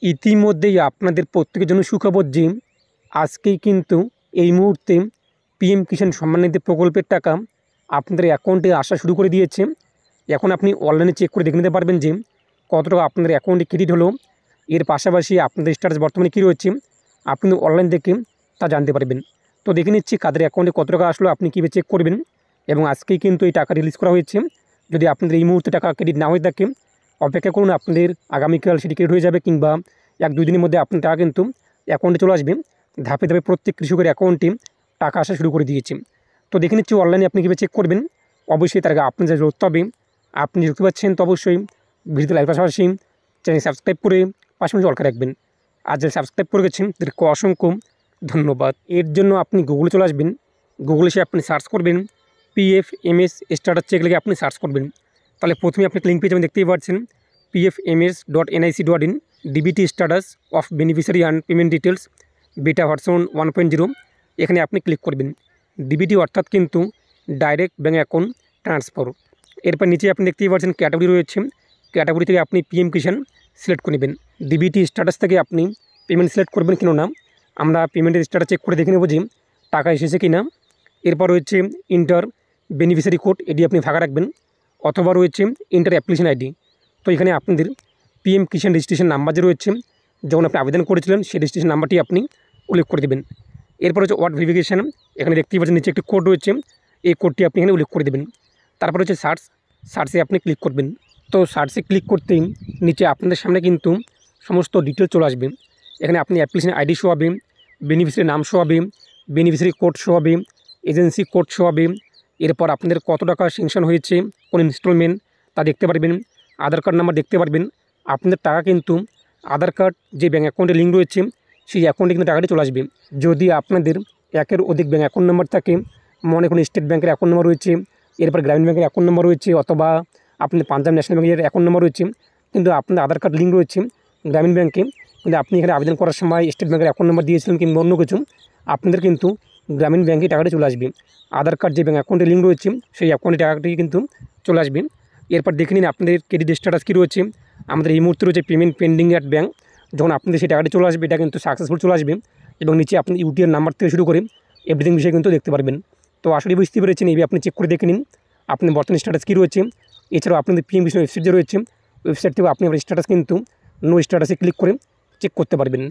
ইতিমধ্যেই আপনাদের প্রত্যেকের জন্য সুখবর যে আজকেই কিন্তু এই মুহূর্তে পিএম কিষাণ সম্মান নিধি প্রকল্পের টাকা আপনাদের অ্যাকাউন্টে আসা শুরু করে দিয়েছে। এখন আপনি অনলাইনে চেক করে দেখে নিতে পারবেন যে কত টাকা আপনাদের অ্যাকাউন্টে ক্রেডিট হলো। এর পাশাপাশি আপনাদের স্ট্যাটাস বর্তমানে কী রয়েছে আপনি অনলাইন দেখে তা জানতে পারবেন। তো দেখে নিচ্ছি কাদের অ্যাকাউন্টে কত টাকা আসলো, আপনি কীভাবে চেক করবেন। এবং আজকেই কিন্তু এই টাকা রিলিজ করা হয়েছে। যদি আপনাদের এই মুহূর্তে টাকা ক্রেডিট না হয়ে থাকে অপেক্ষা করুন, আপনাদের আগামীকাল সেটি ক্রেডিট হয়ে যাবে, কিংবা 1-2 দিনের মধ্যে আপনার টাকা কিন্তু অ্যাকাউন্টে চলে আসবে। ধাপে ধাপে প্রত্যেক কৃষকের অ্যাকাউন্টে টাকা আসা শুরু করে দিয়েছে। তো দেখে নিচ্ছি অনলাইনে আপনি কীভাবে চেক করবেন। অবশ্যই তার আগে আপনি যা করতে হবে, আপনি দেখতে পাচ্ছেন তো অবশ্যই ভিডিওতে লাইক পাশাপাশি চ্যানেল সাবস্ক্রাইব করে পাশাপাশি অলকা রাখবেন। আর যারা সাবস্ক্রাইব করে গেছেন তাদেরকে অসংখ্য ধন্যবাদ। এর জন্য আপনি গুগলে চলে আসবেন। গুগলে এসে আপনি সার্চ করবেন PFMS স্ট্যাটাস চেক লিখে আপনি সার্চ করবেন। তাহলে প্রথমে আপনি লিঙ্ক পেয়ে যাবেন, দেখতেই পাচ্ছেন pfms.nic.in DBT status of beneficiary and payment details বেটা ভার্সন 1.0। এখানে আপনি ক্লিক করবেন। ডিবিটি অর্থাৎ কিন্তু ডাইরেক্ট ব্যাঙ্ক অ্যাকাউন্ট ট্রান্সফার। এরপর নিচে আপনি দেখতেই পাচ্ছেন ক্যাটাগরি রয়েছে। ক্যাটাগরি থেকে আপনি পিএম কিষাণ সিলেক্ট করে নেবেন। ডিবিটি স্ট্যাটাস থেকে আপনি পেমেন্ট সিলেক্ট করবেন কেন না, আমরা পেমেন্টের স্ট্যাটাস চেক করে দেখে নেব যে টাকা এসেছে কি না। এরপর রয়েছে ইন্টার বেনিফিশিয়ারি কোড, এটি আপনি ফাঁকা রাখবেন, অথবা রয়েছে ইন্টার অ্যাপ্লিকেশন আইডি। তো এখানে আপনাদের পিএম কিষাণ রেজিস্ট্রেশন নাম্বার যে রয়েছে, যখন আপনি আবেদন করেছিলেন সেই রেজিস্ট্রেশন নাম্বারটি আপনি উল্লেখ করে দেবেন। এরপর হচ্ছে ওয়ার্ড ভেরিফিকেশান, এখানে দেখতেই পাচ্ছেন নিচে একটি কোড রয়েছে, এই কোডটি আপনি এখানে উল্লেখ করে দেবেন। তারপর হচ্ছে সার্চে আপনি ক্লিক করবেন। তো সার্চে ক্লিক করতেই নিচে আপনাদের সামনে কিন্তু সমস্ত ডিটেলস চলে আসবে। এখানে আপনি অ্যাপ্লিকেশন আইডি শো হবে, বেনিফিশিয়ারি নাম শো হবে, বেনিফিশিয়ারি কোড শো হবে, এজেন্সি কোড শো হবে। এরপর আপনাদের কত টাকা স্যাংশন হয়েছে, কোন ইনস্টলমেন্ট তা দেখতে পারবেন, আধার কার্ড নাম্বার দেখতে পারবেন। আপনাদের টাকা কিন্তু আধার কার্ড যে ব্যাঙ্ক অ্যাকাউন্টে লিঙ্ক রয়েছে সেই অ্যাকাউন্টে কিন্তু টাকাটি চলে আসবে। যদি আপনাদের একের অধিক ব্যাঙ্ক অ্যাকাউন্ট নাম্বার থাকে, মনে কোনো স্টেট ব্যাঙ্কের অ্যাকাউন্ট নাম্বার রয়েছে, এরপর গ্রামীণ ব্যাঙ্কের অ্যাকাউন্ট নাম্বার রয়েছে, অথবা আপনাদের পাঞ্জাব ন্যাশনাল ব্যাঙ্কের অ্যাকাউন্ট নাম্বার রয়েছে, কিন্তু আপনাদের আধার কার্ড লিঙ্ক রয়েছে গ্রামীণ ব্যাঙ্কে, কিন্তু আপনি এখানে আবেদন করার সময় স্টেট ব্যাঙ্কের অ্যাকাউন্ট নাম্বার দিয়েছিলেন কিংবা অন্য কিছু, আপনাদের কিন্তু গ্রামীণ ব্যাঙ্কে টাকাটি চলে আসবে। আধার কার্ড যে ব্যাঙ্ক অ্যাকাউন্টে লিঙ্ক রয়েছে সেই অ্যাকাউন্টে টাকাটি কিন্তু চলে আসবে। এরপর দেখে নিন আপনাদের ক্রেডিট স্ট্যাটাস কী রয়েছে। আমাদের এই মুহূর্তে রয়েছে পেমেন্ট পেন্ডিং অ্যাট ব্যাঙ্ক। যখন আপনাদের সেই টাকাটি চলে আসবে এটা কিন্তু সাকসেসফুল চলে আসবে, এবং নিচে আপনি ইউটিআর নাম্বার থেকে শুরু করে এভরিথিং বিষয়ে কিন্তু দেখতে পারবেন। তো আসলে বুঝতে পেরেছেন, এইভাবে আপনি চেক করে দেখে নিন আপনার বর্তমান স্ট্যাটাস কী রয়েছে। এছাড়াও আপনাদের পিএম কিষাণ ওয়েবসাইট যে রয়েছে, ওয়েবসাইট থেকে আপনি আপনার স্ট্যাটাস কিন্তু নো স্ট্যাটাসে ক্লিক করে চেক করতে পারবেন।